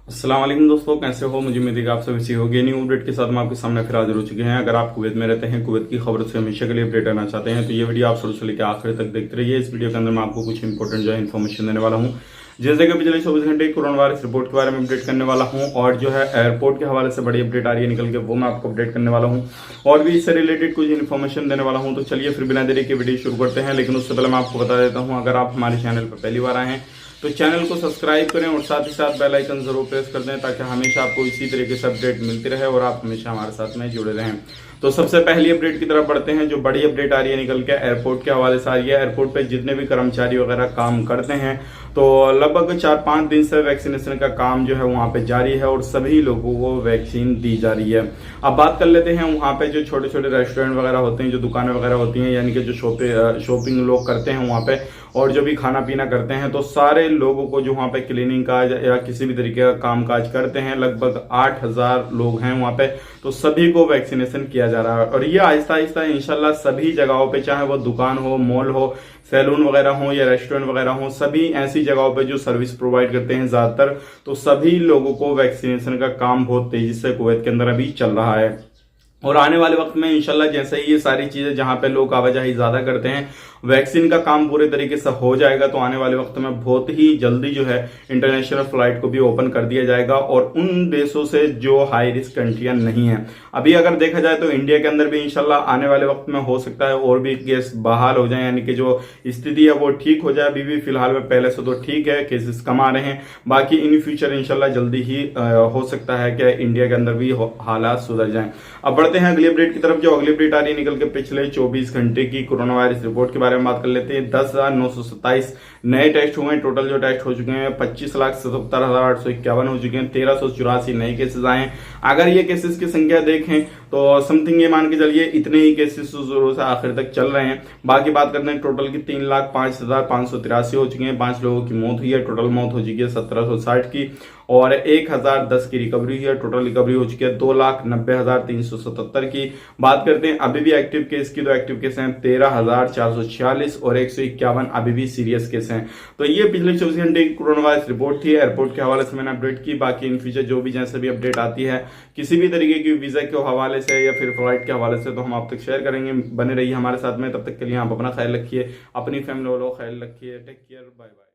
अस्सलाम वालेकुम दोस्तों, कैसे हो? मुझे उम्मीद है कि आप सब अच्छे होंगे। न्यू अपडेट के साथ मैं आपके सामने फिर हाजिर हो चुके हैं। अगर आप कुवैत में रहते हैं, कुवैत की खबर से हमेशा के लिए अपडेट रहना चाहते हैं तो ये वीडियो आप शुरू से लेकर आखिर तक देखते रहिए। इस वीडियो के अंदर मैं आपको कुछ इंपॉर्टेंट जो है इन्फॉर्मेशन देने वाला हूँ, जैसे कि पिछले 24 घंटे की कोरोना वायरस रिपोर्ट के बारे में अपडेट करने वाला हूँ, और जो है एयरपोर्ट के हवाले से बड़ी अपडेट आ रही है निकल के, वो मैं आपको अपडेट करने वाला हूँ, और भी इससे रिलेटेड कुछ इन्फॉर्मेशन देने वाला हूँ। तो चलिए फिर बिना देरी के वीडियो शुरू करते हैं। लेकिन उससे पहले मैं आपको बता देता हूँ, अगर आप हमारे चैनल पर पहली बार आए हैं तो चैनल को सब्सक्राइब करें और साथ ही साथ बेल आइकन जरूर प्रेस कर दें, ताकि हमेशा आपको इसी तरीके से अपडेट मिलती रहे और आप हमेशा हमारे साथ में जुड़े रहें। तो सबसे पहली अपडेट की तरफ बढ़ते हैं। जो बड़ी अपडेट आ रही है निकल के एयरपोर्ट के हवाले से आ रही है। एयरपोर्ट पे जितने भी कर्मचारी वगैरह काम करते हैं, तो लगभग 4-5 दिन से वैक्सीनेशन का काम जो है वहां पे जारी है और सभी लोगों को वैक्सीन दी जा रही है। अब बात कर लेते हैं वहां पे जो छोटे छोटे रेस्टोरेंट वगैरह होते हैं, जो दुकानें वगैरह होती हैं, यानी कि जो शॉपिंग लोग करते हैं वहां पे, और जो भी खाना पीना करते हैं, तो सारे लोगों को जो वहां पे क्लीनिंग का या किसी भी तरीके का काम काज करते हैं, लगभग 8,000 लोग हैं वहां पे, तो सभी को वैक्सीनेशन किया जा रहा है। और ये आहिस्ता आहिस्ता इंशाल्लाह सभी जगहों पे, चाहे वो दुकान हो, मॉल हो, सैलून वगैरह हो या रेस्टोरेंट वगैरह हो, सभी ऐसी जगहों पे जो सर्विस प्रोवाइड करते हैं ज्यादातर, तो सभी लोगों को वैक्सीनेशन का काम बहुत तेजी से कुवैत के अंदर अभी चल रहा है। और आने वाले वक्त में इंशाल्लाह जैसे ही ये सारी चीजें जहां पे लोग आवाजाही ज्यादा करते हैं, वैक्सीन का काम पूरे तरीके से हो जाएगा, तो आने वाले वक्त में बहुत ही जल्दी जो है इंटरनेशनल फ्लाइट को भी ओपन कर दिया जाएगा। और उन देशों से जो हाई रिस्क कंट्रियां नहीं है, अभी अगर देखा जाए तो इंडिया के अंदर भी इंशाल्लाह आने वाले वक्त में हो सकता है और भी केस बहाल हो जाए, यानी कि जो स्थिति है वो ठीक हो जाए। अभी भी फिलहाल में पहले से तो ठीक है, केसेस कम आ रहे हैं, बाकी इन फ्यूचर इंशाल्लाह जल्दी ही हो सकता है कि इंडिया के अंदर भी हालात सुधर जाएं। अब बढ़ते हैं अगली अपडेट की तरफ। जो अगली अपडेट आ रही है निकल के पिछले 24 घंटे की कोरोना वायरस रिपोर्ट के बारे में बात कर लेते हैं। 10,927 नए टेस्ट हुए हैं। टोटल जो टेस्ट हो चुके हैं 25,77,851 हो चुके हैं। 1,384 नए केसेस आए हैं। अगर ये केसेस की संख्या देखें तो समथिंग ये मान के चलिए इतने ही केसेस जोरों से आखिर तक चल रहे हैं। बाकी बात करते हैं टोटल की 3,05,583 हो चुके हैं। 5 लोगों की मौत हुई है। टोटल मौत हो चुकी है 1,760 की, और 1,010 की रिकवरी हुई है। टोटल रिकवरी हो चुकी है 2,90,377 की। बात करते हैं अभी भी एक्टिव केस की, तो एक्टिव केस हैं 13,446 और 151 अभी भी सीरियस केस हैं। तो ये पिछले 24 घंटे की कोरोना वायरस रिपोर्ट थी। एयरपोर्ट के हवाले से मैंने अपडेट की। बाकी इन फ्यूचर जो भी जैसे भी अपडेट आती है किसी भी तरीके की वीजा के हवाले से या फिर फ्लाइट के हवाले से, तो हम आप तक शेयर करेंगे। बने रहिए हमारे साथ में। तब तक के लिए आप अपना ख्याल रखिए, अपनी फैमिली वालों का ख्याल रखिए। Take care, bye bye.